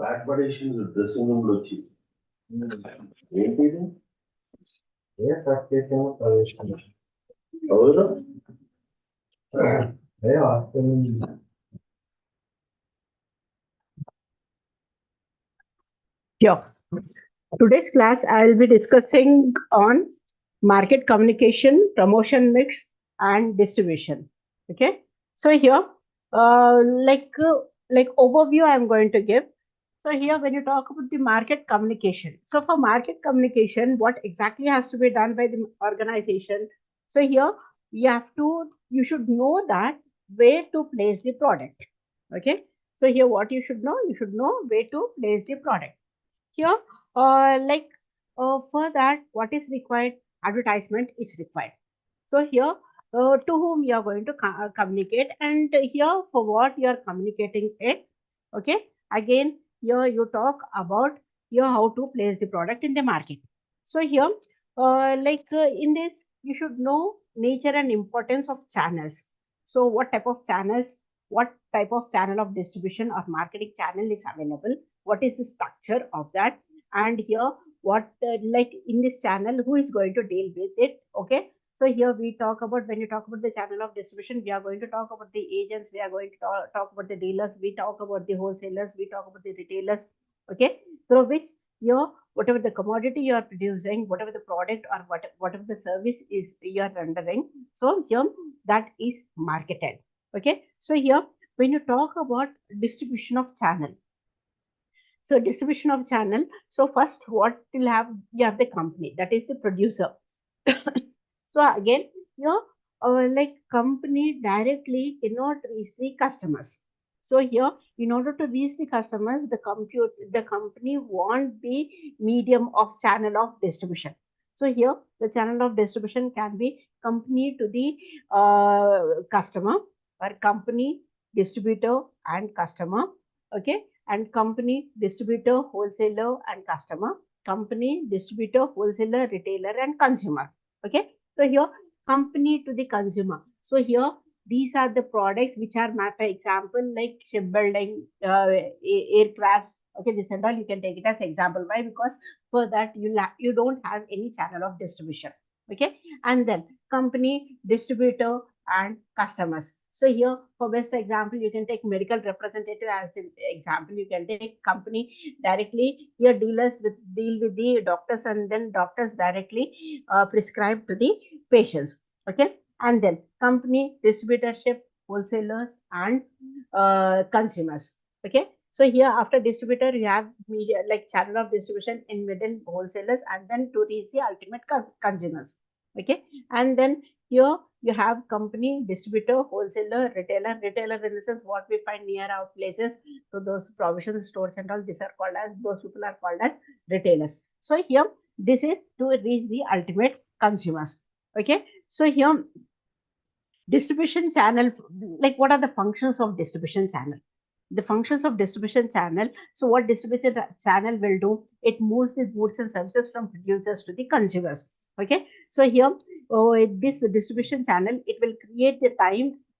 బ్యాక్వర్డేషన్ dressing room లో వచ్చి ఏంటిది ఏ ప్రత్యేకం ప్రవేశం అవును Yeah. Today's class, I will be discussing on market communication, promotion mix, and distribution. Okay. So here, uh, like uh, like overview, I am going to give. So here, when you talk about the market communication, so for market communication, what exactly has to be done by the organization? So here, you should know that where to place the product. Okay. So here, what you should know where to place the product. Here, for that, what is required? Advertisement is required. So here, to whom you are going to communicate, and here for what you are communicating it. Okay. Again, here you talk about here how to place the product in the market. So here, in this, you should know nature and importance of channels. So what type of channels, what type of channel of distribution or marketing channel is available? What is the structure of that? And here, what like in this channel, who is going to deal with it? Okay. So here we talk about, when you talk about the channel of distribution, we are going to talk about the agents, we are going to talk about the dealers, we talk about the wholesalers, we talk about the retailers. Okay. So which here, whatever the commodity you are producing, whatever the product or whatever the service is you are rendering, so here that is marketed. Okay. So here, when you talk about distribution of channel, so distribution of channel, so first what will have, you have the company, that is the producer. So again, here, like company directly cannot reach the customers. So here, in order to reach the customers, the company want the medium of channel of distribution. So here, the channel of distribution can be company to the customer, or company, distributor, and customer. Okay, and company, distributor, wholesaler, and customer. Company, distributor, wholesaler, retailer, and consumer. Okay. So here, company to the consumer. So here, these are the products which are made. For example, like shipbuilding, aircrafts. Okay, this and all you can take it as example. Why? Because for that you don't have any channel of distribution. Okay, and then company, distributor, and customers. So here, for best example, you can take medical representative as an example. You can take company directly. Here, dealers deal with the doctors, and then doctors directly prescribe to the patients. Okay, and then company, distributorship, wholesalers, and consumers. Okay, so here after distributor you have media, like channel of distribution in middle, wholesalers, and then to reach the ultimate consumers. Okay, and then here you have company, distributor, wholesaler, retailer. Retailer in the sense what we find near our places. So those provision stores and all, these are called as, those people are called as retailers. So here, this is to reach the ultimate consumers. Okay, so here, distribution channel, like what are the functions of distribution channel? The functions of distribution channel. So what distribution channel will do? It moves the goods and services from producers to the consumers. Okay, so here, this distribution channel, it will create the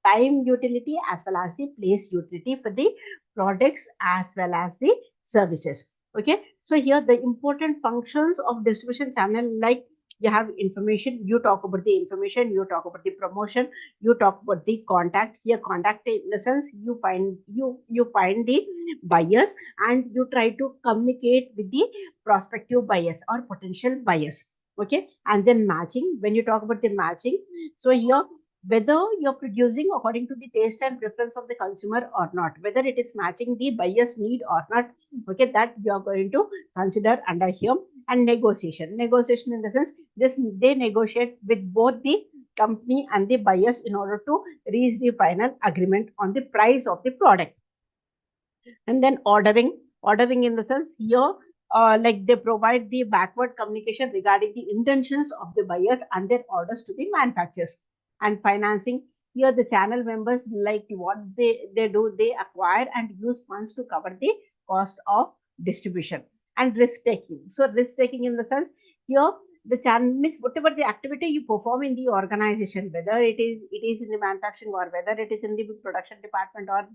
time utility as well as the place utility for the products as well as the services. Okay, so here the important functions of distribution channel, like you have information, you talk about the information, you talk about the promotion, you talk about the contact. Here, contact in the sense you find the buyers, and you try to communicate with the prospective buyers or potential buyers. Okay, and then matching, when you talk about the matching, so here, whether you're producing according to the taste and preference of the consumer or not, whether it is matching the buyer's need or not. Okay, that you are going to consider under here. And negotiation in the sense, this they negotiate with both the company and the buyers in order to reach the final agreement on the price of the product. And then ordering in the sense, here, like they provide the backward communication regarding the intentions of the buyers and their orders to the manufacturers. And financing, here the channel members, like what they do, they acquire and use funds to cover the cost of distribution. And risk taking, so risk taking in the sense, here the channel means whatever the activity you perform in the organization, whether it is in the manufacturing or whether it is in the production department or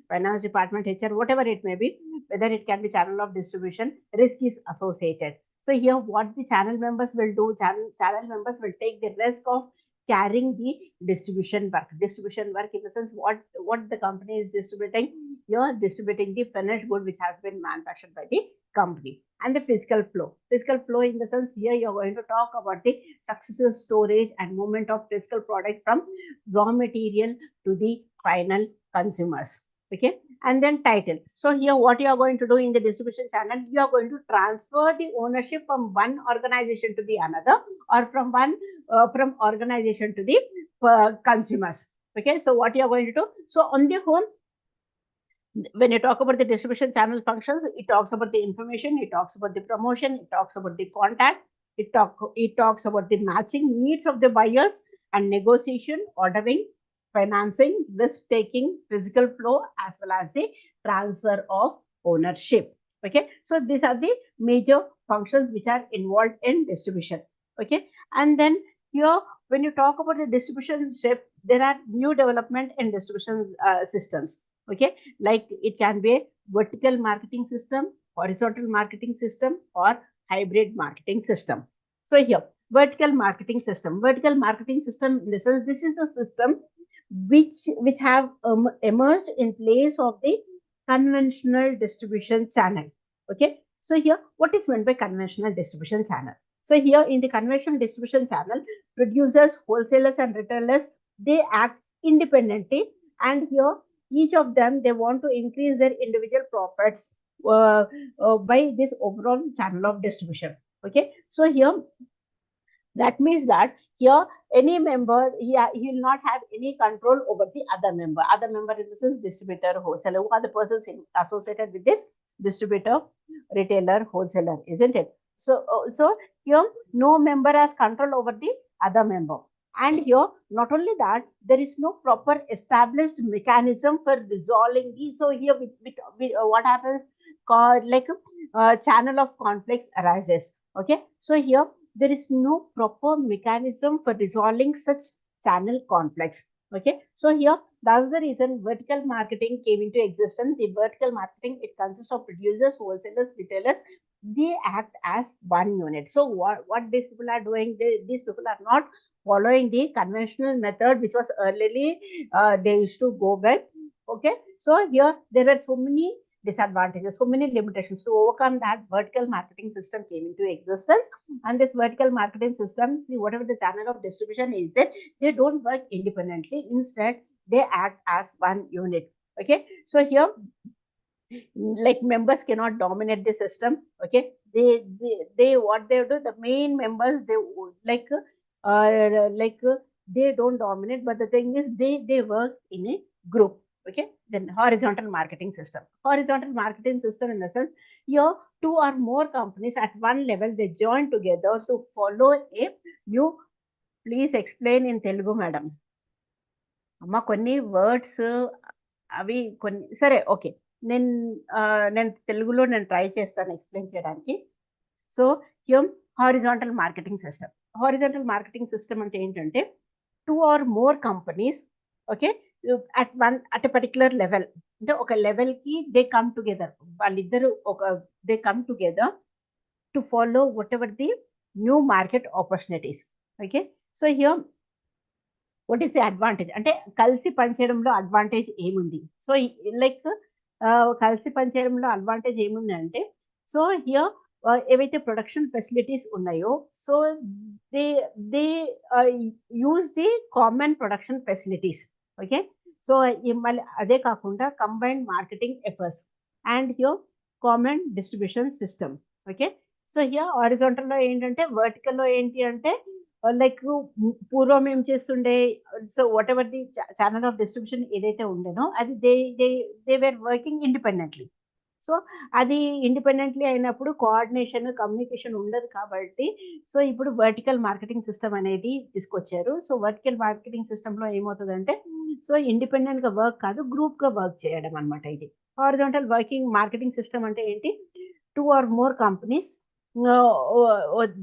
finance department, HR, whatever it may be, whether it can be channel of distribution, risk is associated. So here what the channel members will do, channel members will take the risk of carrying the distribution work. Distribution work in the sense what the company is distributing, you're distributing the finished good which has been manufactured by the company. And the physical flow. Physical flow in the sense here you're going to talk about the successive storage and movement of physical products from raw material to the final consumers. Okay, and then title. So here what you are going to do in the distribution channel, you are going to transfer the ownership from one organization to the another, or from one from organization to the consumers. Okay, so what you are going to do, so on the whole, when you talk about the distribution channel functions, it talks about the information, it talks about the promotion, it talks about the contact, it talks about the matching needs of the buyers and negotiation, ordering, financing, risk taking, physical flow, as well as the transfer of ownership. Okay, so these are the major functions which are involved in distribution. Okay, and then here when you talk about the distribution ship, there are new development in distribution systems. Okay, like it can be a vertical marketing system, horizontal marketing system, or hybrid marketing system. So here vertical marketing system in the sense this is the system which have emerged in place of the conventional distribution channel. Okay, so here what is meant by conventional distribution channel? So here in the conventional distribution channel, producers, wholesalers and retailers, they act independently, and here each of them, they want to increase their individual profits by this overall channel of distribution. Okay, so here that means that here any member, he will not have any control over the other member. Other member in the sense distributor, wholesaler, who are the persons associated with this distributor, retailer, wholesaler, isn't it? So so here no member has control over the other member. And here not only that, there is no proper established mechanism for resolving the, so here what happens, like channel of conflicts arises. Okay, so here there is no proper mechanism for resolving such channel conflicts. Okay, so here that's the reason vertical marketing came into existence. The vertical marketing, it consists of producers, wholesalers, retailers. They act as one unit. So what these people are doing, these people are not following the conventional method which was earlier they used to go with. Okay, so here there are so many disadvantages, so many limitations. To overcome that, vertical marketing system came into existence. And this vertical marketing system, see, whatever the channel of distribution is there, they don't work independently. Instead, they act as one unit. Okay, so here like members cannot dominate the system. Okay, they what they do, the main members, they they don't dominate, but the thing is they work in a group. Okay, then horizontal marketing system. Horizontal marketing system in the sense here two or more companies at one level, they join together to follow a new. Please explain in Telugu, madam. అమ్మ కొన్ని words అవి కొన్ని సరే okay, నేను నేను తెలుగులో నేను try చేస్తాను ఎక్స్ప్లెయిన్ చేయడానికి. So here horizontal marketing system. Horizontal marketing system అంటే ఏంటంటే two or more companies, okay, at a particular level, అంటే ఒక లెవెల్కి దే కమ్ టుగెదర్, వాళ్ళిద్దరు they come together to follow whatever the new market opportunities. Okay, so here what is the advantage అంటే కలిసి పనిచేయడంలో advantage ఏముంది? So like కలిసి పనిచేయడంలో అడ్వాంటేజ్ ఏముంది అంటే, సో హియర్ ఏవైతే ప్రొడక్షన్ ఫెసిలిటీస్ ఉన్నాయో, so they they use the common production facilities. Okay, so మళ్ళీ అదే కాకుండా combined marketing efforts and here common distribution system. Okay, so here హారిజాంటల్లో ఏంటంటే, వర్టికల్లో ఏంటి అంటే లైక్ పూర్వం ఏం చేస్తుండే, so whatever the channel of distribution ఏదైతే ఉండేనో అది they were working independently. So అది ఇండిపెండెంట్లీ అయినప్పుడు కోఆర్డినేషన్, కమ్యూనికేషన్ ఉండదు కాబట్టి, సో ఇప్పుడు వర్టికల్ మార్కెటింగ్ సిస్టమ్ అనేది తీసుకొచ్చారు. సో వర్టికల్ మార్కెటింగ్ సిస్టంలో ఏమవుతుందంటే, సో ఇండిపెండెంట్గా వర్క్ కాదు, గ్రూప్గా వర్క్ చేయడం అనమాట ఇది. హారిజాంటల్ వర్కింగ్ మార్కెటింగ్ సిస్టమ్ అంటే ఏంటి, టూ ఆర్ మోర్ కంపెనీస్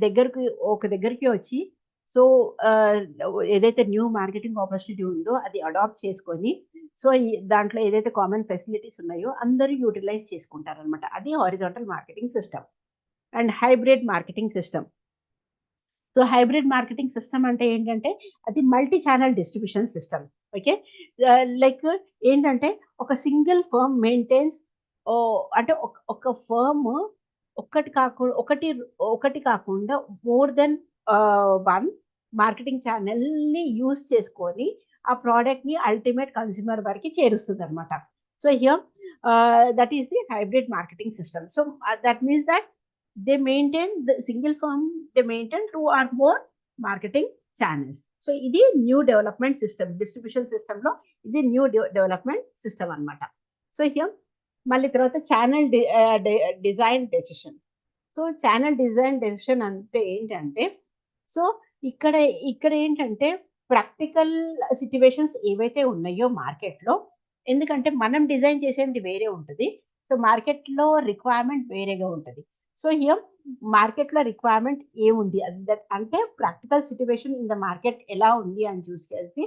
దగ్గరికి ఒక దగ్గరికి వచ్చి సో ఏదైతే న్యూ మార్కెటింగ్ ఆపర్చునిటీ ఉందో అది అడాప్ట్ చేసుకొని సో దాంట్లో ఏదైతే కామన్ ఫెసిలిటీస్ ఉన్నాయో అందరూ యూటిలైజ్ చేసుకుంటారనమాట. అది horizontal marketing system and hybrid marketing system. So hybrid marketing system అంటే ఏంటంటే అది multi channel distribution system. Okay. Like ఏంటంటే ఒక సింగిల్ ఫర్మ్ మెయింటైన్స్ అంటే ఒక ఫర్మ్ ఒకటి ఒకటి కాకుండా మోర్ దెన్ 1 మార్కెటింగ్ ఛానెల్‌ని యూజ్ చేసుకొని ఆ ప్రొడక్ట్‌ని అల్టిమేట్ కన్స్యూమర్ వరకి చేరుస్తుందనమాట. So here that is the hybrid marketing system. So that means that they maintain the single firm, they maintain 2 or more marketing channels. So ఇది న్యూ డెవలప్మెంట్ సిస్టమ్, డిస్ట్రిబ్యూషన్ సిస్టమ్‌లో ఇది new development system అన్నమాట. So here మళ్ళీ తర్వాత channel design decision. So channel design decision అంటే ఏంటంటే, so ఇక్కడ ఇక్కడ ఏంటంటే ప్రాక్టికల్ సిట్యుయేషన్స్ ఏవైతే ఉన్నాయో మార్కెట్‌లో, ఎందుకంటే మనం డిజైన్ చేసేది వేరే ఉంటది. సో మార్కెట్‌లో రిక్వైర్మెంట్ వేరేగా ఉంటది. సో హియర్ మార్కెట్‌లో రిక్వైర్మెంట్ ఏముంది? అంటే practical situation in the market ఎలా ఉంది అని చూసేసి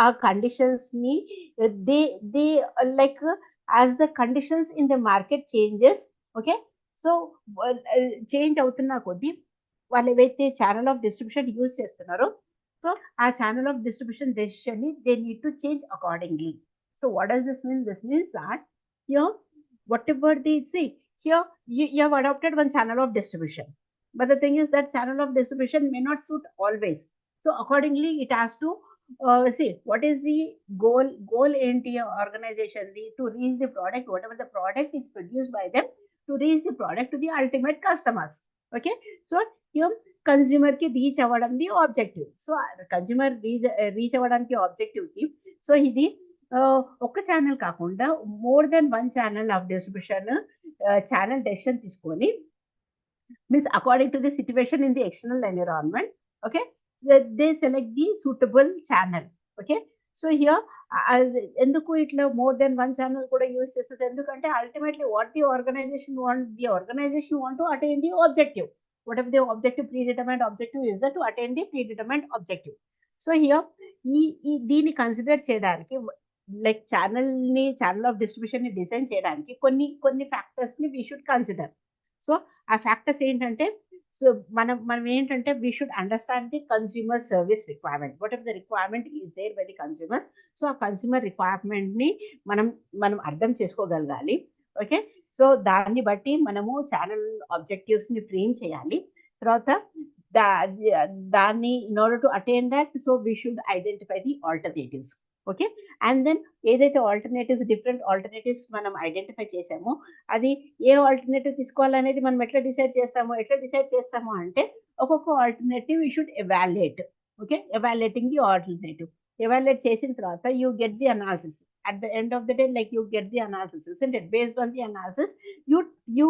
ఆ కండిషన్స్‌ని they they like as the conditions in the market changes. Okay. So change అవుతున్న కొద్దీ వాళ్ళు ఏవైతే ఛానల్ ఆఫ్ డిస్ట్రిబ్యూషన్ యూజ్ చేస్తున్నారో, సో ఆ ఛానల్ ఆఫ్ డిస్ట్రిబ్యూషన్ డెసిషన్‌ని they need to change accordingly. So what does this mean? This means that here whatever they see here, you have adopted one channel of distribution, but the thing is that channel of distribution may not suit always. So accordingly it has to see what is the goal ఏంటి organization to reach the product, whatever the product is produced by them, to reach the product to the ultimate customers. Okay. So here కన్స్యూమర్‌కి reach అవ్వడం the objective. So consumer reach అవ్వడానికి ఆబ్జెక్టివ్‌కి so ఇది ఒక్క channel కాకుండా more than 1 channel of distribution channel decision తీసుకొని means according to the situation in the external environment. Okay. They select the suitable channel. Okay. So here ఎందుకు ఇట్లా more than 1 channel కూడా use చేస్తది? ఎందుకంటే ultimately what the organization want to attain the objective. Whatever the objective, predetermined objective is that to attain the predetermined objective. So here దీన్ని consider చేయడానికి like channel of డిస్ట్రిబ్యూషన్‌ని design చేయడానికి కొన్ని ఫ్యాక్టర్స్‌ని we should consider. So ఆ factors ఏంటంటే so మనం ఏంటంటే we should understand the consumer service requirement. Whatever the requirement is there by the consumers. So ఆ కన్స్యూమర్ రిక్వైర్మెంట్‌ని మనం మనం అర్థం చేసుకోగలగాలి. ఓకే. సో దాన్ని బట్టి మనము ఛానల్ ఆబ్జెక్టివ్స్‌ని ఫ్రేమ్ చేయాలి. తర్వాత దా దాన్ని in order to attain that so we should identify the alternatives. Okay. And then ఏదైతే డిఫరెంట్ ఆల్టర్‌నేటివ్స్ మనం ఐడెంటిఫై చేసామో అది ఏ ఆల్టర్‌నేటివ్ తీసుకోవాలనేది మనం ఎట్లా డిసైడ్ చేస్తాము అంటే ఒక్కొక్క alternative you should evaluate. Okay. Evaluating the alternative. Evaluate చేసిన తర్వాత you get the analysis. At the end of the day, like you get the analysis, isn't it? Based on the analysis, you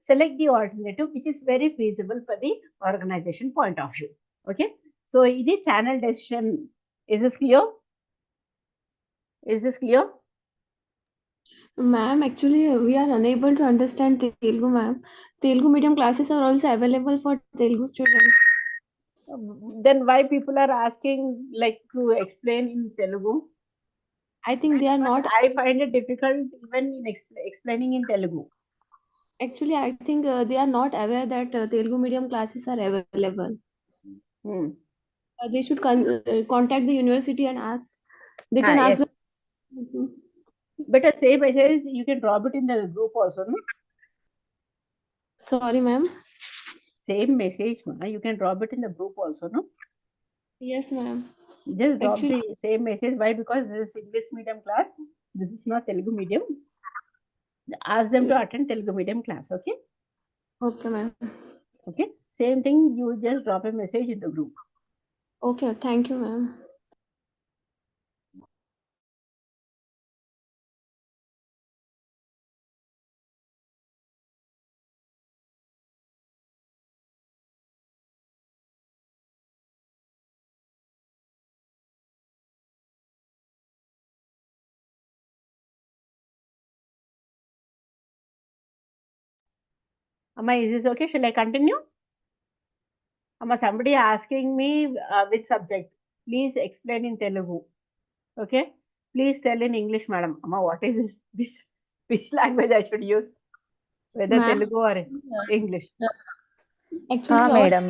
select the alternative which is very feasible for the organization point of view. Okay. So ఇది channel decision. Is this clear? Is this clear? Ma'am, actually, we are unable to understand Telugu, ma'am. Telugu medium classes are also available for Telugu students. Then why people are asking like to explain in Telugu? I think they are not. I find it difficult even in explaining in Telugu. Actually, I think they are not aware that Telugu medium classes are available. Hmm. They should contact the university and ask. They can ask Yes. them. Better say message, you can drop it in the group also, no? Sorry, ma'am. Same message, you can drop it in the group also, no? Yes, ma'am. Just drop Actually, the same message. Why? Because this is English medium class. This is not Telugu medium. Ask them to attend Telugu medium class, okay? okay, ma'am. Okay. Same thing, you just drop a message in the group. Okay, thank you, ma'am. Amma, is this okay? Shall I continue? Amma, somebody asking me which subject. Please explain in Telugu. Okay? Please tell in English, madam. Amma, what is this? Which language I should use? Whether Ma'am. Telugu or English. Actually, madam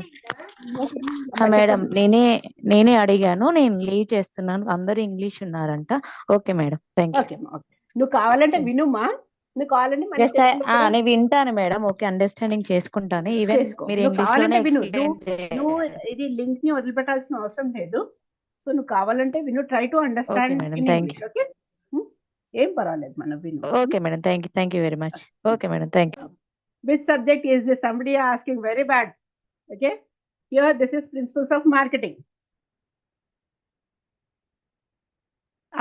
Amma, madam చెప్పండి. నేనే అడిగాను, నేను leave చేస్తున్నాను, అందరూ English ఉన్నారంట. Okay madam, thank you. Okay అమ్మా, okay. నువ్వు కావాలంటే వినుమా, నువ్వు కావాలంటే మళ్ళీ జస్ట్ తెలుగులో కూడా నేను వింటాను మేడం. ఓకే, అండర్స్టాండింగ్ చేసుకుంటాను. ఈవెన్ చేసుకో. మీరు నువ్వు ఇంగ్లీష్ కావాలంటే లోనే విను. ఎక్స్ప్లెయిన్ నువ్వు ఇది లింక్ ని వదిలిపెట్టాల్సిన అవసరం లేదు. సో నువ్వు కావాలంటే విను, try to okay understand madam, in thank English. You. Okay, ఏం పర్వాలేదు, మనం విను. Okay madam, thank you very much. Okay madam, thank you. Which subject is this? Somebody asking very bad. Okay, here this is principles of marketing.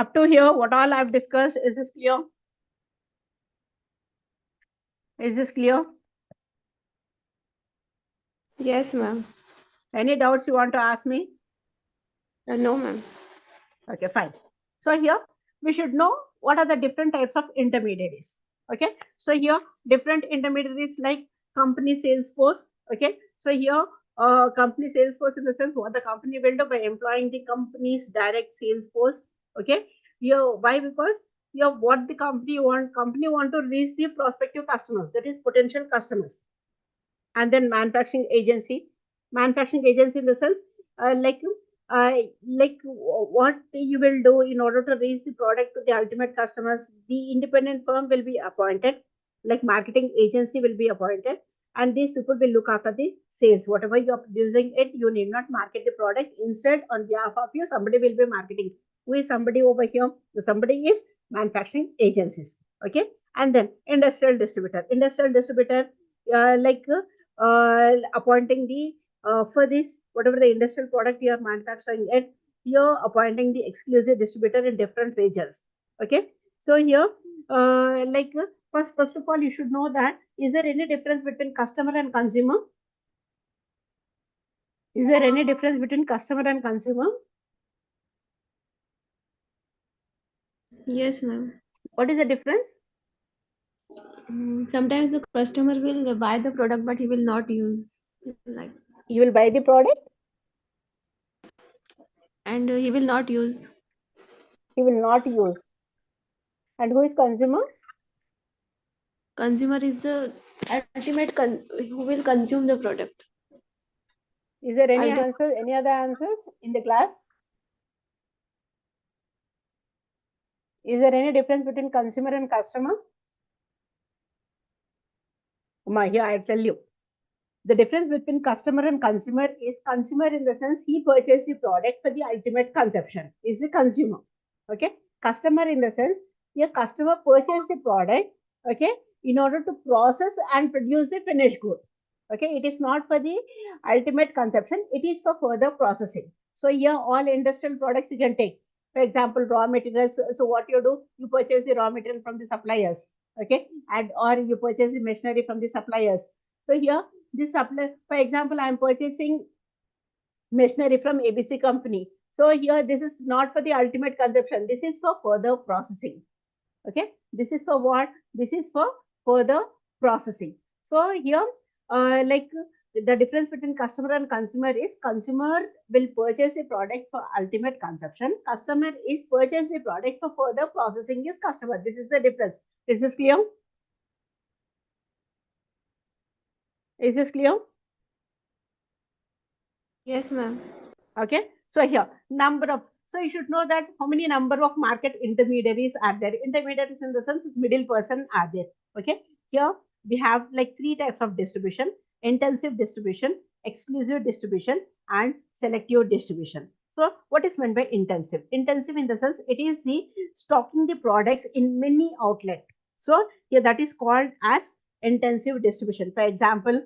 Up to here, what all I've discussed, is this clear? Is this clear? Yes, ma'am. Any doubts you want to ask me? No, ma'am. Okay, fine. So here we should know what are the different types of intermediaries. Okay, so here different intermediaries like company sales force. Okay, so here company sales force in the sense what the company will do by employing the company's direct sales force. Okay, here why? Because here what the company want to reach the prospective customers, that is potential customers. And then manufacturing agency in the sense like what you will do in order to reach the product to the ultimate customers. The independent firm will be appointed, like marketing agency will be appointed, and these people will look after the sales. Whatever you are producing it, you need not market the product. Instead, on behalf of you, somebody will be marketing. Who is somebody over here? The somebody is manufacturing agencies. Okay, and then industrial distributor appointing the for this whatever the industrial product you are manufacturing it, you're appointing the exclusive distributor in different regions. Okay, so here first of all you should know that is there any difference between customer and consumer? Is there any difference between customer and consumer? Yes, ma'am. What is the difference? Sometimes the customer will buy the product, but he will not use. Like, You will buy the product, and he will not use. he will not use. And who is consumer? Consumer is the ultimate who will consume the product. Is there any Ulti- answers, any other answers in the class? Is there any difference between consumer and customer? Here I tell you. The difference between customer and consumer is consumer in the sense he purchased the product for the ultimate consumption, is the consumer. Okay, customer in the sense your customer purchased the product, okay, in order to process and produce the finished good. Okay, it is not for the ultimate consumption, it is for further processing. So here all industrial products you can take. For example, raw materials. So what you do, you purchase the raw material from the suppliers, okay, and or you purchase the machinery from the suppliers. So here this supply, for example, I am purchasing machinery from ABC company. So here this is not for the ultimate consumption, this is for further processing. Okay, this is for what? This is for further processing. So here the difference between customer and consumer is consumer will purchase a product for ultimate consumption, customer is purchase the product for further processing is customer. This is the difference. Is this clear? Is this clear? Yes, ma'am. Okay, so here number of, so you should know that how many number of market intermediaries are there. Intermediaries in the sense middle person are there. Okay, here we have like three types of distribution: intensive distribution, exclusive distribution, and selective distribution. So what is meant by intensive? Intensive in the sense it is the stocking the products in many outlets. So here that is called as intensive distribution. For example,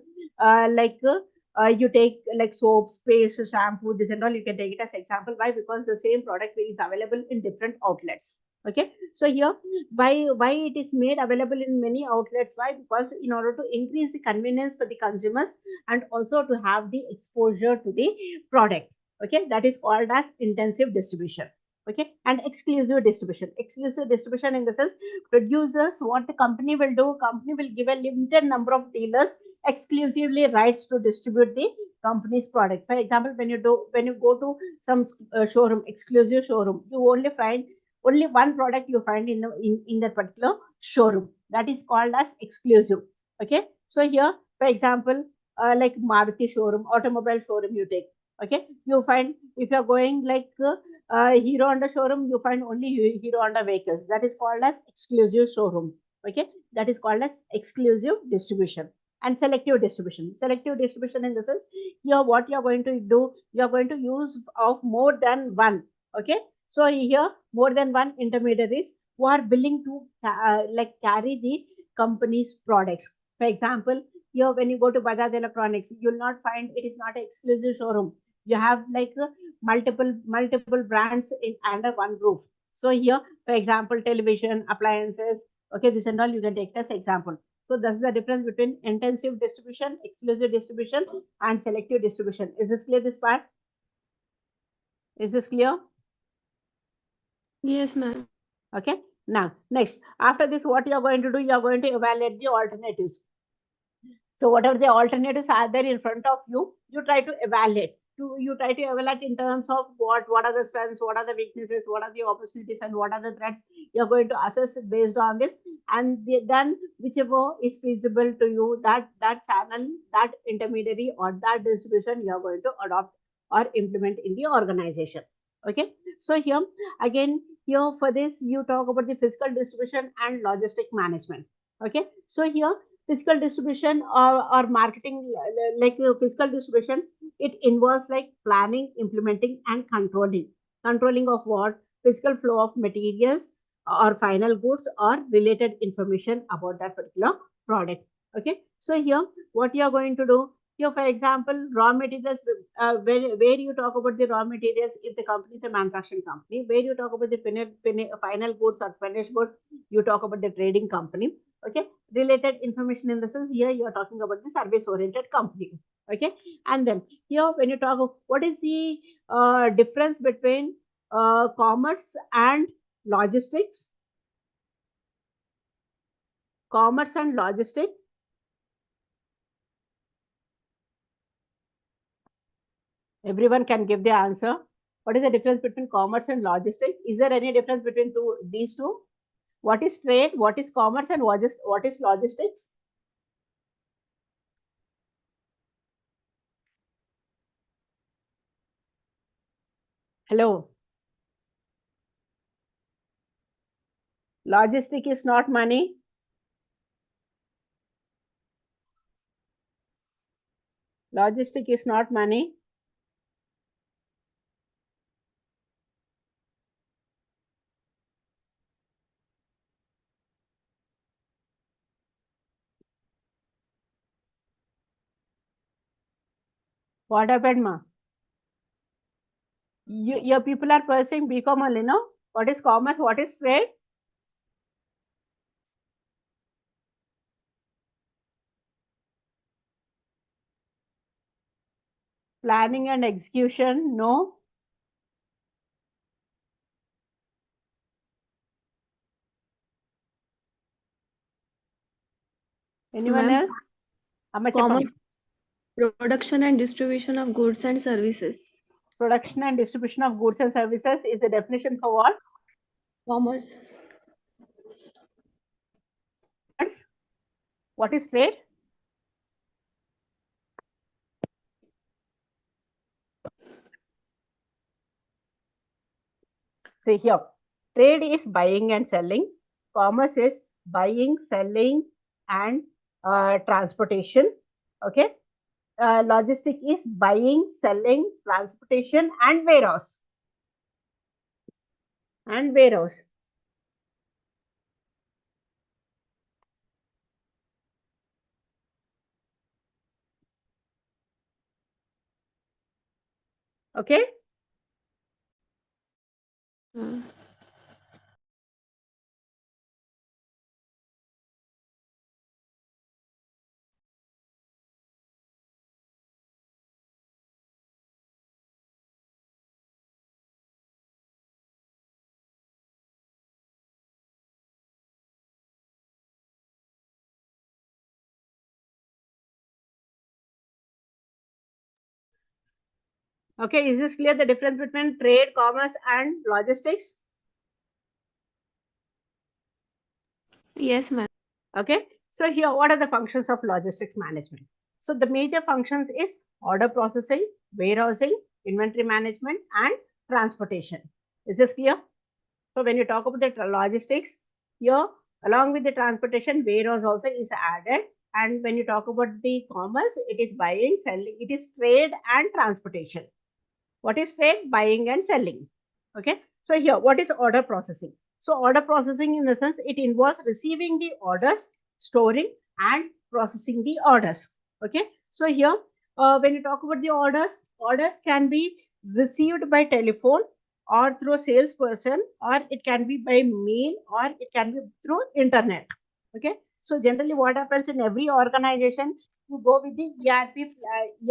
you take like soaps, paste, shampoo, this and all, you can take it as example. Why? Because the same product is available in different outlets. Okay, so here why it is made available in many outlets? Why? Because in order to increase the convenience for the consumers and also to have the exposure to the product. Okay, that is called as intensive distribution. Okay, and exclusive distribution. Exclusive distribution in the sense, producers, what the company will do, company will give a limited number of dealers exclusively rights to distribute the company's product. For example, when you go to some showroom, exclusive showroom, you only find only one product you find in that particular showroom. That is called as exclusive. Okay, so here, for example, like Maruti showroom, automobile showroom, you take. Okay, you find, if you are going like Hero Honda showroom, you find only Hero Honda vehicles. That is called as exclusive showroom. Okay, that is called as exclusive distribution. And selective distribution. Selective distribution in the sense, here what you are going to do, you are going to use of more than one. Okay, so here more than one intermediaries who are willing to like carry the company's products. For example, here when you go to Bajaj Electronics, you will not find, it is not an exclusive showroom. You have like multiple brands in under one roof. So here, for example, television, appliances, okay, this and all you can take as example. So that's the difference between intensive distribution, exclusive distribution, and selective distribution. Is this clear, this part? Is this clear? Yes, ma'am. Okay, now next, after this, what you are going to do, you are going to evaluate the alternatives. So whatever the alternatives are there in front of you, you try to evaluate. You try to evaluate in terms of what are the strengths, what are the weaknesses, what are the opportunities, and what are the threats. You're going to assess based on this, and then whichever is feasible to you, that channel, that intermediary, or that distribution, you are going to adopt or implement in the organization. Okay. So here again, here for this you talk about the physical distribution and logistic management. Okay. So here physical distribution or marketing, like physical distribution, it involves like planning, implementing, and controlling of what, physical flow of materials or final goods or related information about that particular product. Okay, so here what you are going to do, here for example, raw materials, where you talk about the raw materials, if the company is a manufacturing company, where you talk about the final goods or finished goods, you talk about the trading company. Okay, related information in the sense, here you are talking about the service oriented company. Okay, and then here when you talk of what is the difference between commerce and logistics, commerce and logistics, everyone can give the answer. What is the difference between commerce and logistics? Is there any difference between these two? What is trade, what is commerce, and what is logistics? Hello. Logistic is not money. Logistic is not money. What happened, ma? Your people are pursuing BCom only, no? What is commerce? What is trade? Planning and execution, no. Anyone Ma'am, else? Amma commerce, cheppamma. production and distribution of goods and services. Production and distribution of goods and services is the definition for what? Commerce. What is trade? See here, trade is buying and selling. Commerce is buying, selling, and transportation. Okay. Logistic is buying, selling, transportation, and warehouse. And warehouse. Okay. Hmm. Okay, is this clear, the difference between trade, commerce and logistics? Yes, ma'am. Okay, so here what are the functions of logistics management? So the major functions is order processing, warehousing, inventory management and transportation. Is this clear? So when you talk about the logistics, here along with the transportation, warehouse also is added. And when you talk about the commerce, it is buying, selling, it is trade and transportation. What is trade? Buying and selling. Okay. So here, what is order processing? So order processing, in the sense, it involves receiving the orders, storing and processing the orders. Okay. So here, when you talk about the orders can be received by telephone or through a salesperson, or it can be by mail, or it can be through internet. Okay. So generally, what happens in every organization, you go with the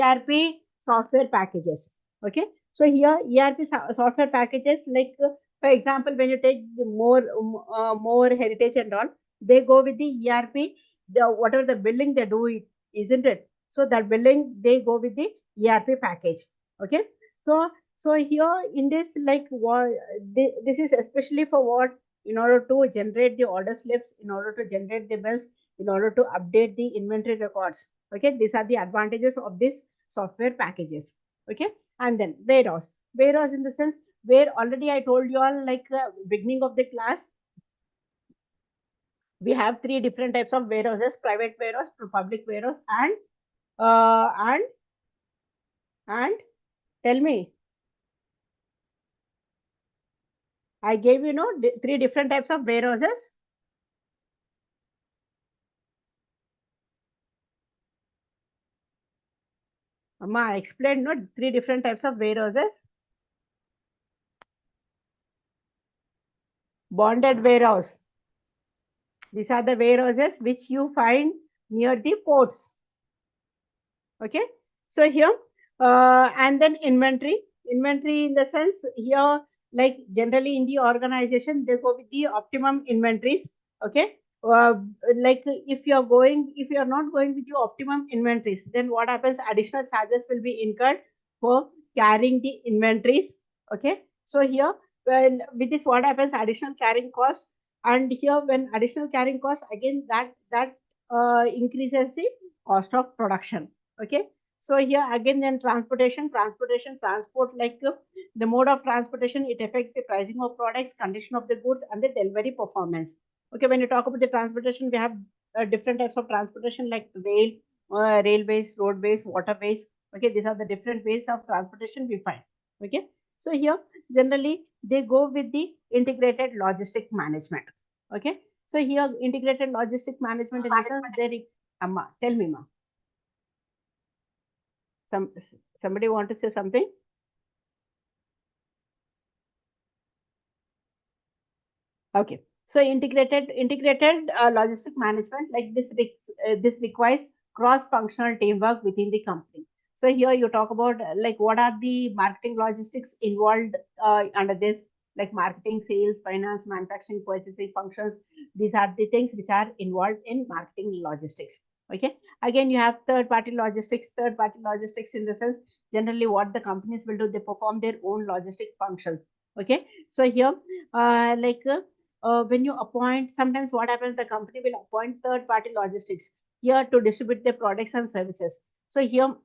ERP software packages. Okay. So here ERP software packages, like for example, when you take the more heritage and all, they go with the ERP. The whatever the billing they do, it isn't it? So that billing they go with the ERP package. Okay. So here in this, like what this is especially for what, in order to generate the order slips, in order to generate the bills, in order to update the inventory records. Okay, these are the advantages of this software packages. Okay, and then warehouse in the sense, where already I told you all, like beginning of the class, we have three different types of warehouses: private warehouse, public warehouse and uh, and and tell me, I gave you know three different types of warehouses. Amma, I explained no three different types of warehouses. Bonded warehouse, these are the warehouses which you find near the ports. Okay, so here and then inventory in the sense, here like generally in the organization they go with the optimum inventories. Okay, like if you are not going with your optimum inventories, then what happens, additional charges will be incurred for carrying the inventories. Okay, so here, well, with this what happens, additional carrying cost. And here when additional carrying cost, again that increases the cost of production. Okay, so here again, then transport, like the mode of transportation, it affects the pricing of products, condition of the goods and the delivery performance. Okay, when you talk about the transportation, we have different types of transportation, like railways, roadways, waterways. Okay, these are the different ways of transportation we find. Okay, so here generally they go with the integrated logistic management. Okay, so here integrated logistic management in the sense, Amma, tell me, ma. Some somebody want to say something? Okay. So integrated logistic management, like this requires cross-functional teamwork within the company. So here you talk about like what are the marketing logistics involved under this, like marketing, sales, finance, manufacturing, purchasing functions. These are the things which are involved in marketing logistics. Okay. Again, you have third-party logistics. Third-party logistics in the sense, generally what the companies will do, they perform their own logistic functions. Okay. So here, when you appoint, sometimes what happens, the company will appoint third party logistics here to distribute their products and services. So here,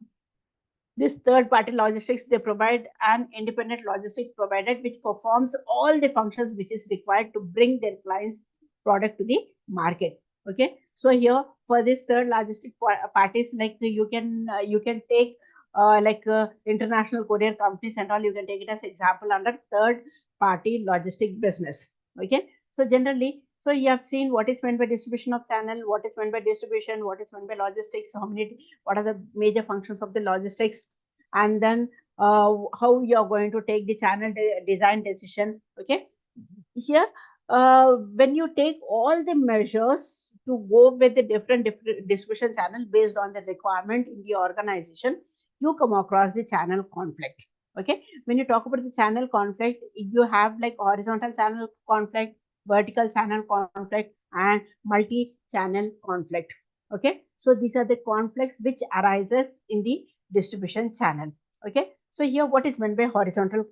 this third party logistics, they provide an independent logistics provider which performs all the functions which is required to bring their clients product to the market. Okay, so here for this third logistic parties, like you can take international courier companies and all, you can take it as example under third party logistic business. Okay, so generally, so you have seen what is meant by distribution of channel, what is meant by distribution, what is meant by logistics, how many, what are the major functions of the logistics, and then how you are going to take the channel design decision. Okay, here when you take all the measures to go with the different distribution channel based on the requirement in the organization, you come across the channel conflict. Okay, when you talk about the channel conflict, you have like horizontal channel conflict, vertical channel conflict and multi channel conflict. Okay, so these are the conflicts which arises in the distribution channel. Okay, So here, what is meant by horizontal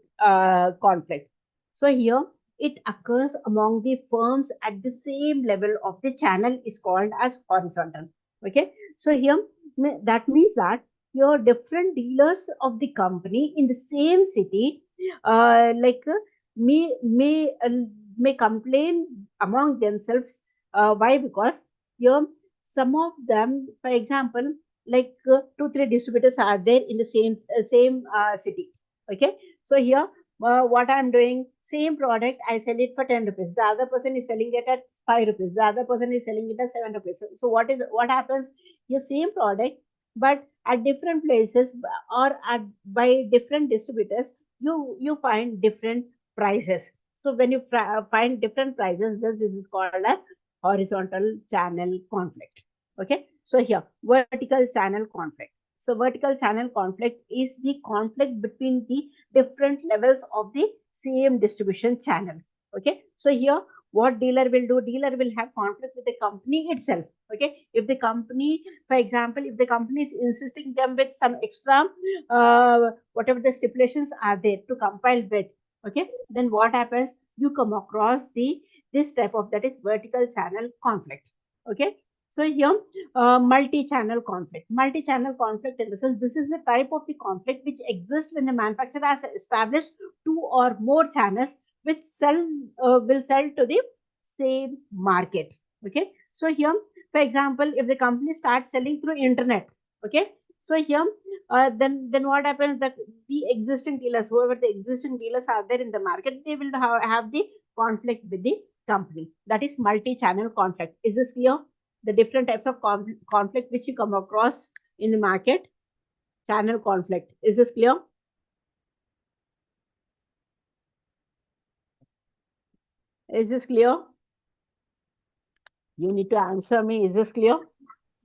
conflict? So here, it occurs among the firms at the same level of the channel is called as horizontal. Okay. So here, that means that your different dealers of the company in the same city, like may complain among themselves. Why? Because here some of them, for example, like 2 3 distributors are there in the same city. Okay, so here what I'm doing, same product, I sell it for 10 rupees, the other person is selling it at 5 rupees, the other person is selling it at 7 rupees. So what happens, your same product but at different places or at by different distributors, you find different prices. So when you find different prices, this is called as horizontal channel conflict. Okay, so here vertical channel conflict. So vertical channel conflict is the conflict between the different levels of the same distribution channel. Okay, so here what dealer will do, dealer will have conflict with the company itself. Okay, if the company, for example, if the company is insisting them with some extra whatever the stipulations are there to compile with, okay, then what happens, you come across the this type of, that is vertical channel conflict. Okay, so here multi-channel conflict. Multi-channel conflict in the sense, this is a type of the conflict which exists when the manufacturer has established 2 or more channels which will sell to the same market. Okay, so here, for example, if the company starts selling through internet, okay, so here then what happens, that the existing dealers, whoever the existing dealers are there in the market, they will have the conflict with the company. That is multi-channel conflict. Is this clear? The different types of conflict which you come across in the market. Channel conflict. Is this clear? Is this clear? You need to answer me. Is this clear?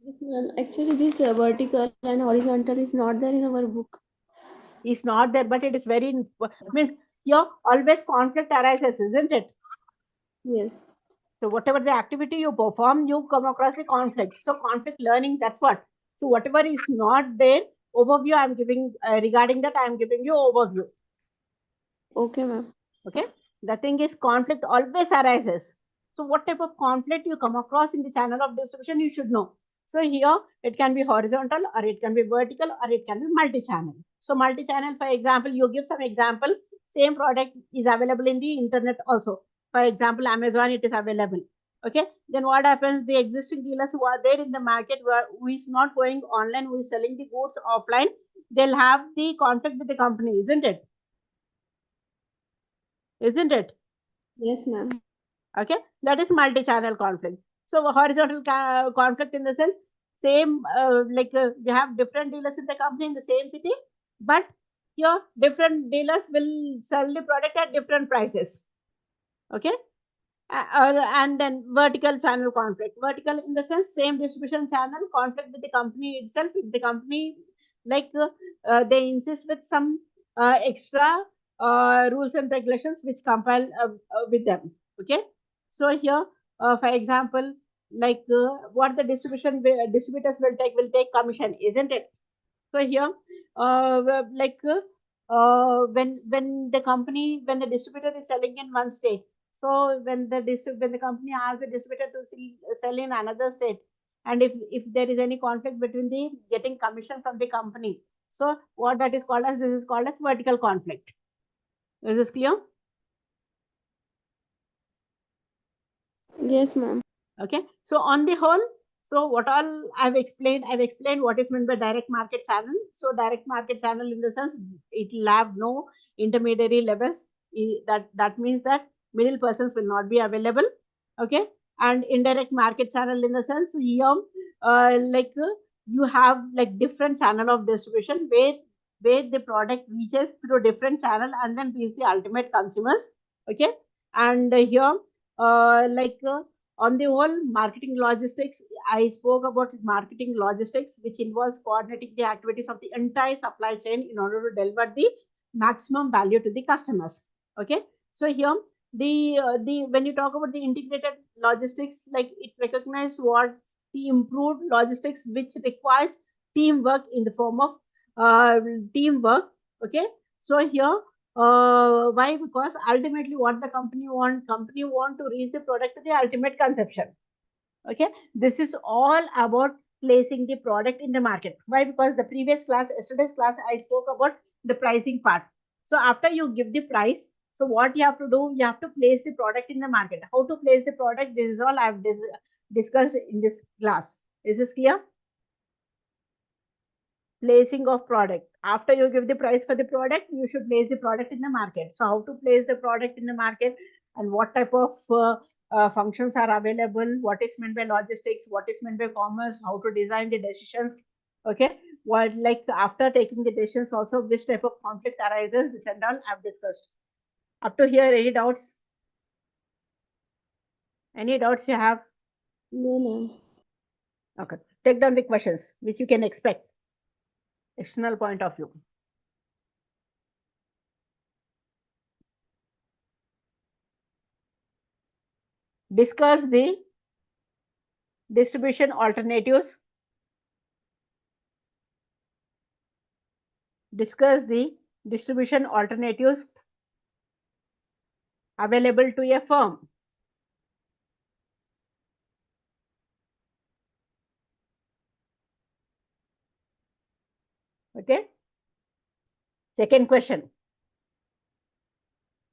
Yes, ma'am. Actually, this vertical and horizontal is not there in our book. It's not there, but it is very, means here always conflict arises, isn't it? Yes. So whatever the activity you perform, you come across a conflict. So conflict learning, that's what. So whatever is not there, overview I'm giving regarding that, I'm giving you overview. Okay, ma'am. Okay, the thing is conflict always arises. So what type of conflict you come across in the channel of distribution, you should know. So here it can be horizontal or it can be vertical or it can be multi-channel. So multi-channel, for example, you give some example, same product is available in the internet also. For example, Amazon, it is available. Okay, then what happens, the existing dealers who are there in the market, who is not going online, who is selling the goods offline, they'll have the conflict with the company, isn't it? Isn't it? Yes, ma'am. Okay, that is multi-channel conflict. So horizontal conflict in the sense, same you have different dealers in the company in the same city, but here different dealers will sell the product at different prices. Okay, and then vertical channel conflict. Vertical in the sense, same distribution channel conflict with the company itself. If the company, like they insist with some extra rules and regulations which compile with them. Okay, so here, for example, like what the distributors will take commission, isn't it? So here, when the company, when the distributor is selling in one state, so when the company asks the distributor to sell in another state, and if there is any conflict between the getting commission from the company, so what that is called as, this is called as vertical conflict. Is this clear? Yes, ma'am. Okay, so on the whole, so what all I've explained what is meant by direct market channel. So direct market channel in the sense, it will have no intermediary levels. That means that middle persons will not be available. Okay, and indirect market channel in the sense, here you have like different channel of distribution where the product reaches through different channel and then reach the ultimate consumers. Okay, and here on the whole, marketing logistics, I spoke about marketing logistics, which involves coordinating the activities of the entire supply chain in order to deliver the maximum value to the customers. Okay, so here the when you talk about the integrated logistics, like it recognizes what the improved logistics which requires teamwork in the form of teamwork Okay, so here, why? Because ultimately what the company want to reach the product to the ultimate consumption. Okay, this is all about placing the product in the market. Why? Because the previous class, yesterday's class, I spoke about the pricing part. So after you give the price, so what you have to do, you have to place the product in the market. How to place the product, this is all I've discussed in this class. Is this clear? Placing of product. After you give the price for the product, you should place the product in the market. So how to place the product in the market, and what type of functions are available, what is meant by logistics, what is meant by commerce, how to design the decisions. Okay, what, like after taking the decisions also, which type of conflict arises, this and all I've discussed. Up to here, any doubts? Any doubts you have? No, ma'am. Okay, take down the questions which you can expect. External point of view. Discuss the distribution alternatives. Discuss the distribution alternatives available to a firm. Okay. Second question.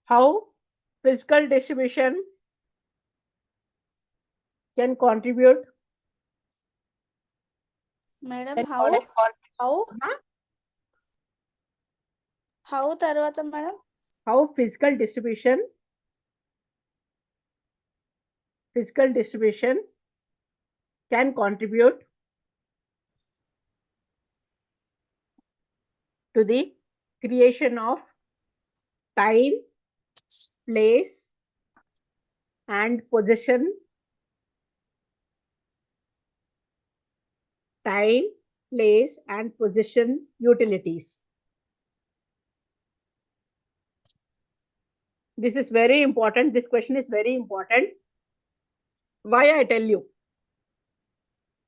How physical distribution can contribute? Madam Can how how Huh? How తర్వాత madam How physical distribution can contribute to the creation of time, place, and position. Time, place, and position utilities. This is very important. This question is very important. Why I tell you?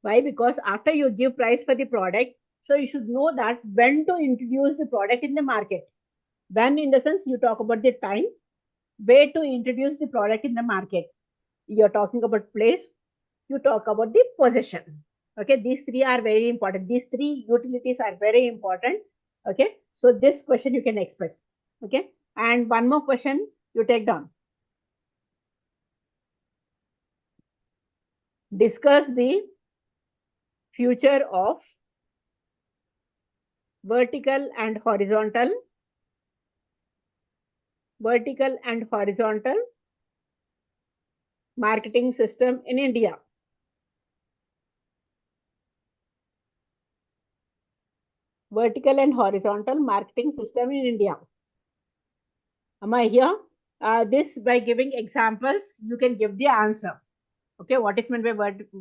Why? Because after you give price for the product, so you should know that when to introduce the product in the market. When, in the sense, you talk about the time, where to introduce the product in the market. You're talking about place, you talk about the position. Okay, these three are very important. These three utilities are very important. Okay, so this question you can expect. Okay, and one more question you take down. Discuss the future of vertical and horizontal marketing system in India. Vertical and horizontal marketing system in India. Am I here? This, by giving examples, you can give the answer. Okay, what is meant by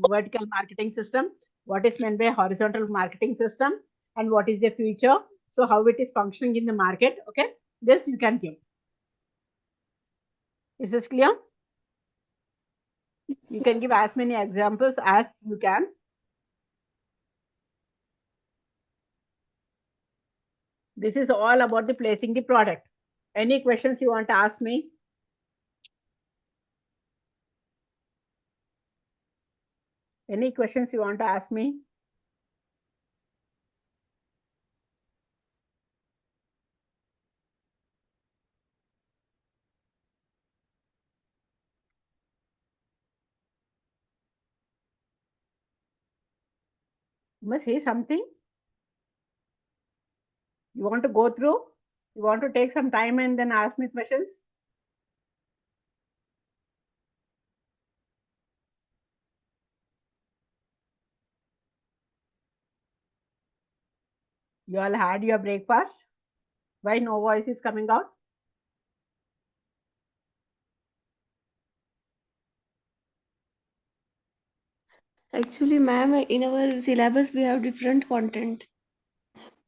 vertical marketing system? What is meant by horizontal marketing system? And what is the future? So how it is functioning in the market? Okay, this you can give. Is this clear? You can give as many examples as you can. This is all about the placing the product. Any questions you want to ask me? Any questions you want to ask me? You must say something. You want to go through? You want to take some time and then ask me questions? You all had your breakfast? Why no voice is coming out? Actually, ma'am, in our syllabus we have different content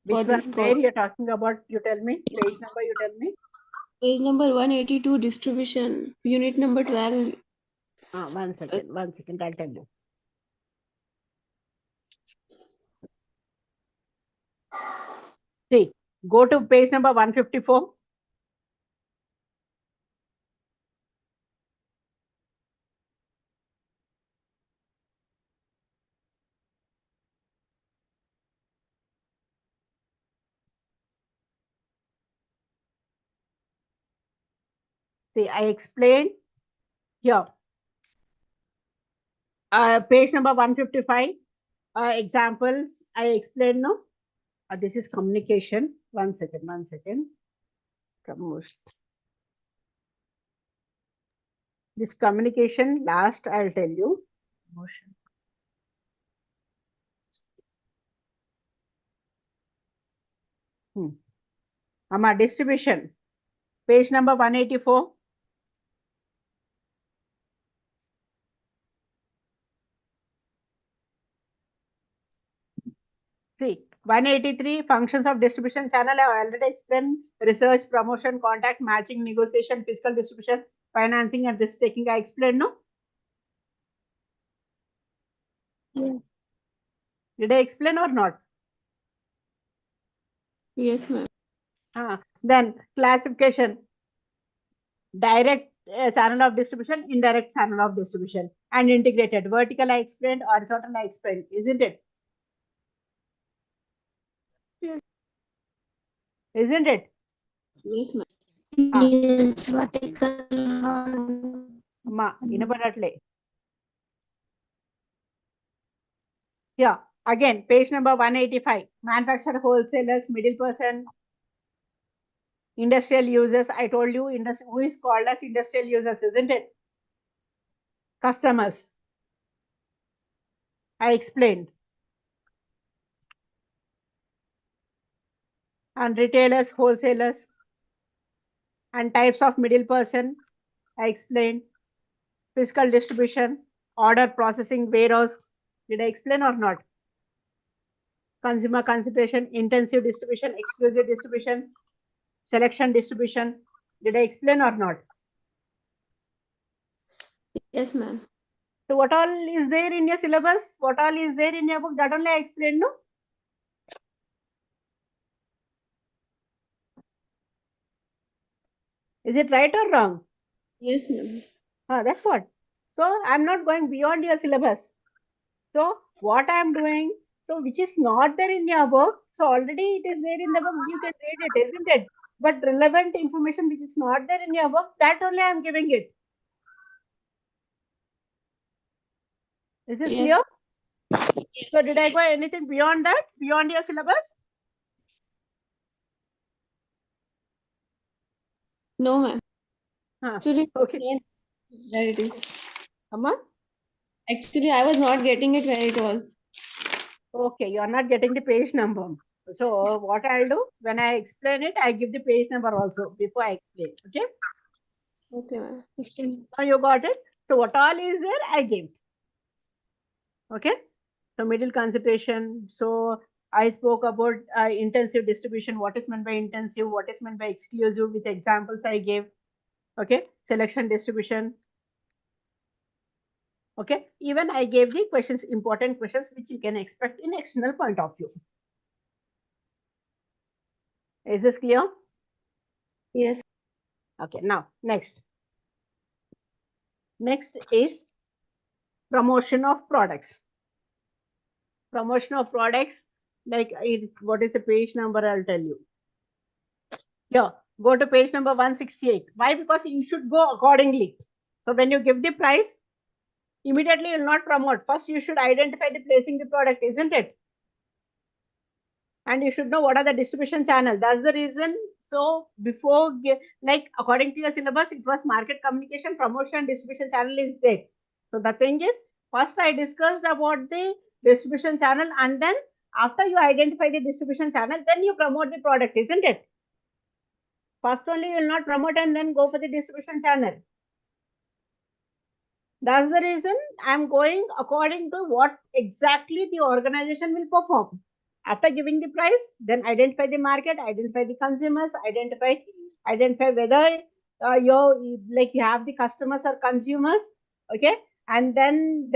for Which this one? course. Where you're talking about? You tell me. Page number, you tell me. Page number 182, distribution, unit number 12. 1 second. 1 second. I'll tell you. See, Go to page number 154. See, I explained here. Page number 155. Examples I explained now. This is communication. One second. Promotion. This communication, last I'll tell you. Promotion. Distribution. Page number 184. See, 183 functions of distribution channel. I have already explained: research, promotion, contact, matching, negotiation, physical distribution, financing, and risk taking. I explained, no? Yeah. Did I explain or not? Yes, ma'am. Then classification: direct channel of distribution, indirect channel of distribution, and integrated. Vertical I explained, horizontal I explained, isn't it? Yes. Isn't it? Yes, ma'am. Yes, vertical. అమ్మా వినపడట్లే. Yeah, again, page number 185. Manufacturer, wholesalers, middle person, industrial users. I told you who is called as industrial users, isn't it? Customers. I explained. And retailers, wholesalers, and types of middle person. I explained. Physical distribution, order processing, warehouse. Did I explain or not? Consumer concentration, intensive distribution, exclusive distribution, selection distribution. Did I explain or not? Yes, ma'am. So what all is there in your syllabus? What all is there in your book? That only I explained, no? Is it right or wrong? Yes, ma'am. That's what. So I'm not going beyond your syllabus. So what I'm doing, so which is not there in your book, so already it is there in the book, you can read it, isn't it? But relevant information which is not there in your book, that only I'm giving it. Is this Yes. clear? So did I go anything beyond that, beyond your syllabus? No, ma'am. Actually, Okay. where it is. Amma? Actually, I was not getting it where it was. Okay, you are not getting the page number. So what I'll do, when I explain it, I give the page number also before I explain. Okay. Okay, ma'am. Now you got it. So what all is there, I gave. Okay. So middle concentration. So I spoke about intensive distribution. What is meant by intensive? What is meant by exclusive? With examples I gave. Okay. Selection distribution. Okay. Even I gave the questions, important questions, which you can expect in external point of view. Is this clear? Yes. Okay. Now next. Next is promotion of products. Promotion of products, like what is the page number? I'll tell you. Here, go to page number 168. Why? Because you should go accordingly. So when you give the price, immediately you will not promote. First, you should identify the placing the product, isn't it? And you should know what are the distribution channels. That's the reason. So before, like according to your syllabus, it was market communication, promotion, distribution channel is there. So the thing is, first I discussed about the distribution channel, and then after you identify the distribution channel, then you promote the product, isn't it? First only you will not promote and then go for the distribution channel. That's the reason I'm going according to what exactly the organization will perform. After giving the price, then identify the market, identify the consumers, identify whether you have the customers or consumers, okay, and then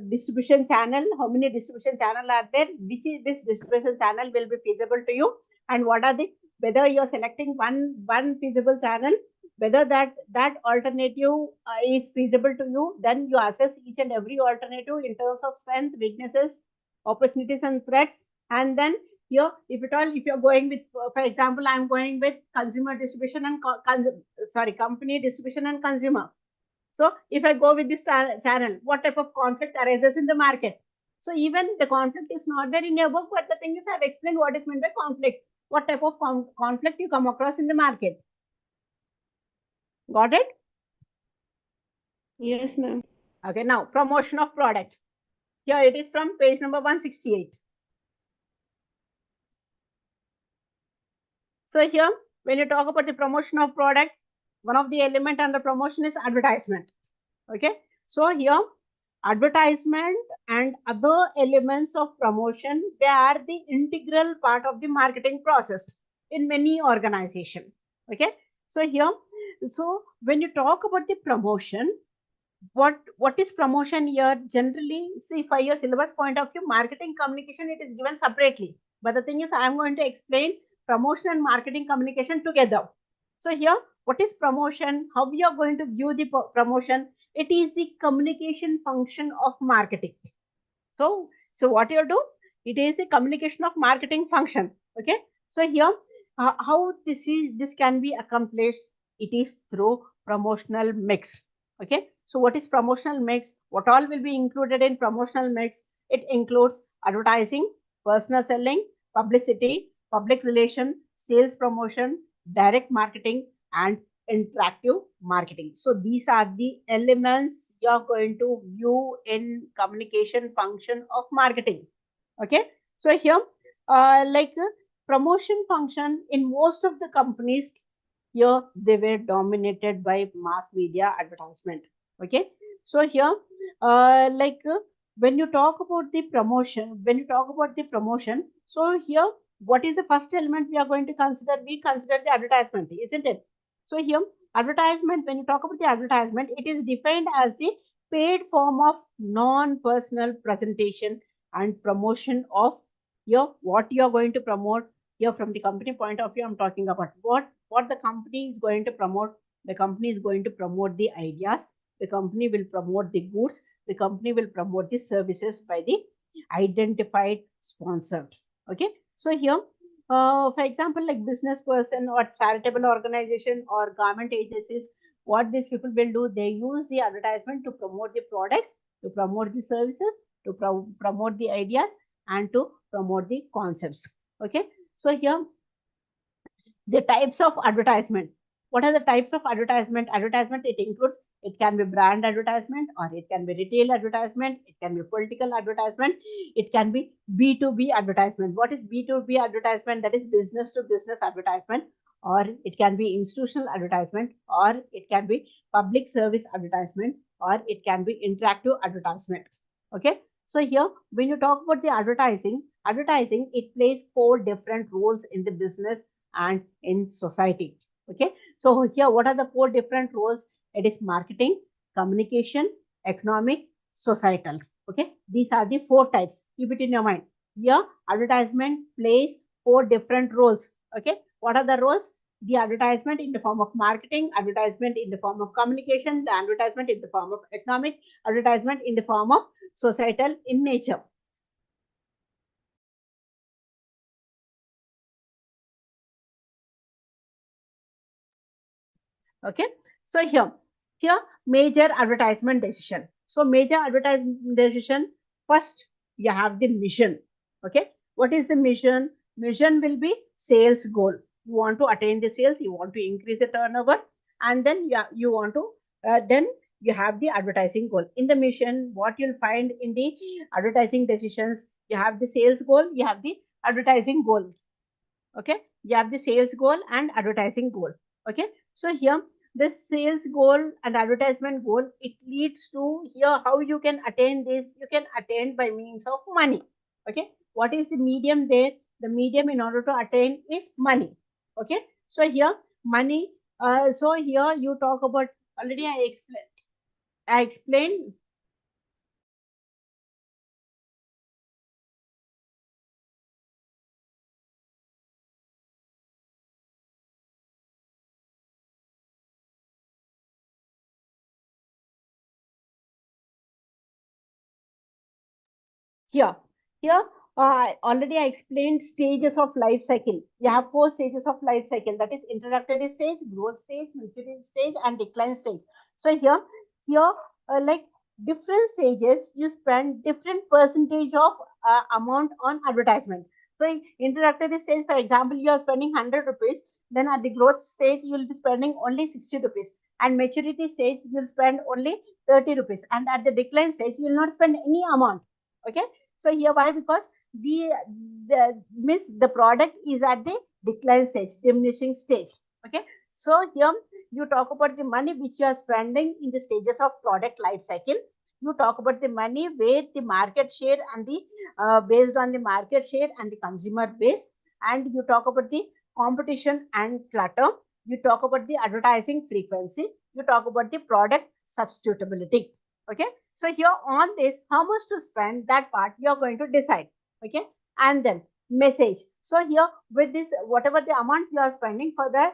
distribution channel. How many distribution channel are there? Which is this distribution channel will be feasible to you? and what are the, whether you're selecting one feasible channel, whether that alternative is feasible to you, then you assess each and every alternative in terms of strength, weaknesses, opportunities and threats. And then here, if at all, if you're going with, for example, I'm going with consumer distribution and company distribution and consumer. So if I go with this channel, what type of conflict arises in the market? So even the conflict is not there in your book, but the thing is, I've explained what is meant by conflict, what type of conflict you come across in the market. Got it? Yes, ma'am. Okay, now promotion of product. Here it is from page number 168. So here, when you talk about the promotion of product, one of the element under promotion is advertisement. Okay, so here advertisement and other elements of promotion, they are the integral part of the marketing process in many organizations. Okay, so here, so when you talk about the promotion, what is promotion here? Generally, see, for your syllabus point of view, marketing communication, it is given separately, but the thing is, I am going to explain promotion and marketing communication together. So here, what is promotion? How we are going to view the promotion? It is the communication function of marketing. So what you do? It is a communication of marketing function. Okay, so here, how this can be accomplished? It is through promotional mix. Okay, so what is promotional mix? What all will be included in promotional mix? It includes advertising, personal selling, publicity, public relation, sales promotion, direct marketing, and interactive marketing. So these are the elements you are going to view in communication function of marketing. Okay, so here, promotion function in most of the companies, here they were dominated by mass media advertisement. Okay, so here, when you talk about the promotion, so here, what is the first element we are going to consider? We consider the advertisement, isn't it? So here, advertisement, when you talk about the advertisement, it is defined as the paid form of non-personal presentation and promotion of what you are going to promote. Here, from the company point of view, I'm talking about what the company is going to promote. The company is going to promote the ideas, the company will promote the goods, the company will promote the services by the identified sponsor. Okay, so here, for example, like business person or charitable organization or government agencies, what these people will do, they use the advertisement to promote the products, to promote the services, to promote the ideas, and to promote the concepts. Okay, so here, the types of advertisement. What are the types of advertisement? Advertisement, it includes, it can be brand advertisement, or it can be retail advertisement, it can be political advertisement, it can be B2B advertisement. What is B2B advertisement? That is business to business advertisement, or it can be institutional advertisement, or it can be public service advertisement, or it can be interactive advertisement. Okay, so here, when you talk about the advertising, it plays 4 different roles in the business and in society. Okay, so here, what are the 4 different roles? It is marketing, communication, economic, societal. Okay, these are the 4 types. Keep it in your mind. Here, advertisement plays 4 different roles. Okay, what are the roles? The advertisement in the form of marketing, advertisement in the form of communication, the advertisement in the form of economic, advertisement in the form of societal in nature. Okay, so here major advertisement decision. So major advertisement decision, first you have the mission. Okay, what is the mission? Mission will be sales goal. You want to attain the sales, you want to increase the turnover, and then you want to then you have the advertising goal. In the mission, what you'll find in the advertising decisions, you have the sales goal, you have the advertising goal. Okay, you have the sales goal and advertising goal. Okay, so here, this sales goal and advertisement goal, it leads to here how you can attain this. You can attain by means of money. Okay, what is the medium there? The medium in order to attain is money. Okay, so here, money, so here you talk about, already I explained Here, here, already I explained stages of life cycle. You have 4 stages of life cycle. That is introductory stage, growth stage, maturity stage, and decline stage. So here, like different stages, you spend different percentage of amount on advertisement. So in introductory stage, for example, you are spending 100 rupees. Then at the growth stage, you will be spending only 60 rupees. And maturity stage, you will spend only 30 rupees. And at the decline stage, you will not spend any amount. Okay. So here why? Because the product is at the decline stage, diminishing stage. Okay. So here you talk about the money which you are spending in the stages of product life cycle. You talk about the money where the market share and the based on the market share and the consumer base, and you talk about the competition and clutter. You talk about the advertising frequency. You talk about the product substitutability. Okay. So here on this, how much to spend, that part you are going to decide. Okay. And then message. So here with this, whatever the amount you are spending for the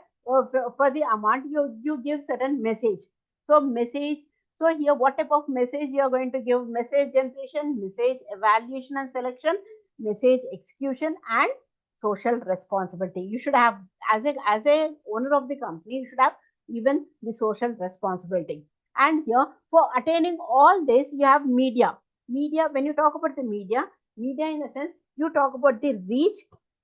for the amount, you give certain message. So message. So here, what type of message you are going to give? Message generation, message evaluation and selection, message execution, and social responsibility. You should have, as a owner of the company, you should have even the social responsibility. And here, for attaining all this, you have media. Media, when you talk about the media in a sense, you talk about the reach,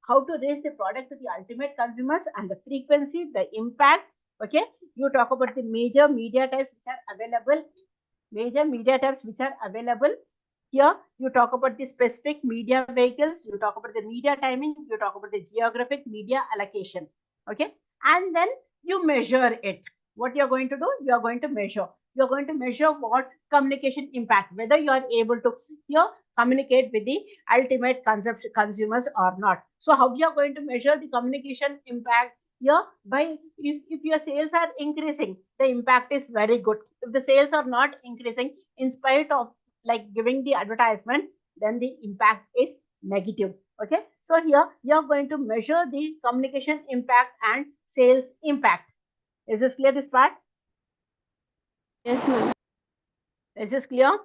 how to reach the product to the ultimate consumers, and the frequency, the impact. Okay. You talk about the major media types which are available. Here, you talk about the specific media vehicles, you talk about the media timing, you talk about the geographic media allocation. Okay. And then you measure it. What you're going to do, you're going to measure. You're going to measure what communication impact, whether you are able to communicate with the ultimate consumers or not. So how you are going to measure the communication impact? Here, by if your sales are increasing, the impact is very good. If the sales are not increasing, in spite of like giving the advertisement, then the impact is negative. Okay. So here you are going to measure the communication impact and sales impact. Is this clear, this part? Yes, ma'am. Is this clear?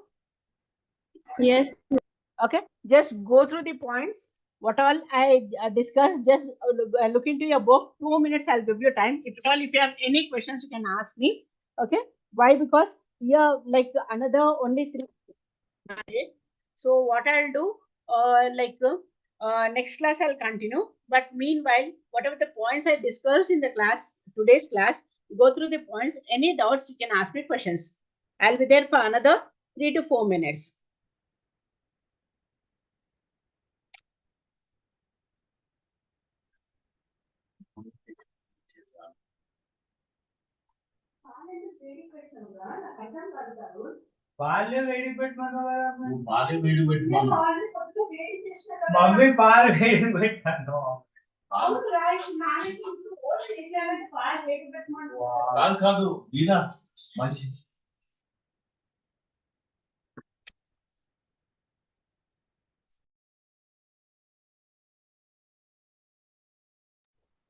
Yes. Okay. Just go through the points. What all I discussed, just look into your book. 2 minutes, I'll give you time. If at all, if you have any questions, you can ask me. Okay. Why? Because here, like another only 3. So what I'll do, next class I'll continue. But meanwhile, whatever the points I discussed in the class, today's class, go through the points. Any doubts, you can ask me questions. I'll be there for another 3 to 4 minutes. పాలే వేడి పెట్టమన్నావు నువ్వు బాగా video పెట్టుకున్నావు mummy పాలు వేడి పెట్టాను కాదు కాదు ఇలా మంచి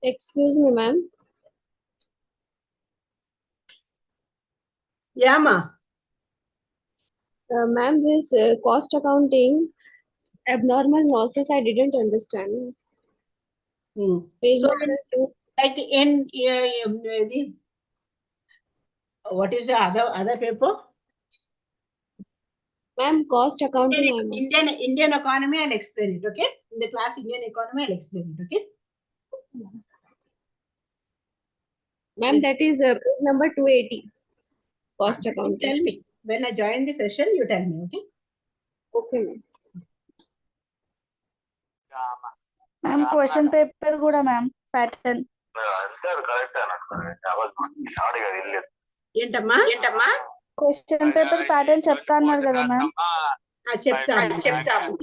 Excuse me, ma'am. Yeah, ma. Ma'am, this cost accounting abnormal losses I didn't understand. Page So, number 2. like in what is the other paper? Ma'am, cost accounting I must. Indian economy, I'll explain it. Okay. In the class Indian economy, I'll explain it. Okay. Ma'am, that is page number 280. Cost accounting. Tell me. When I join the session, you tell me. Okay. Okay, ma'am. Ma'am question paper కూడా ma'am pattern ఏంటమ్మా question paper pattern చెప్తా అన్నారు కదా ma'am చెప్తాను.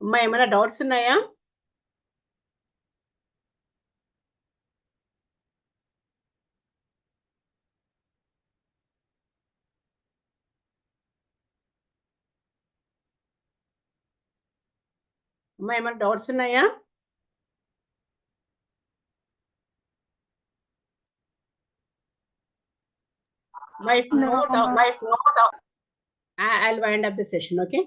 అమ్మా ఏమైనా doubts ఉన్నాయా? అమ్మా ఏమైనా డౌట్స్ ఉన్నాయా? If no, No, doubt, ma'am. if no doubt, I'll wind up the session, okay?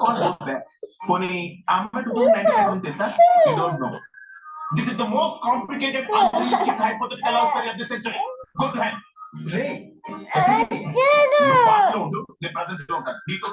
कौन बोलता है कोनी आम्मा 2019 गुరించి తెలుసా you don't know this is the most complicated unrealistic hypothetical love story of this century go to hell రే నువ్వు పాటలో ఉండు నేను present లో ఉంటాను నీతో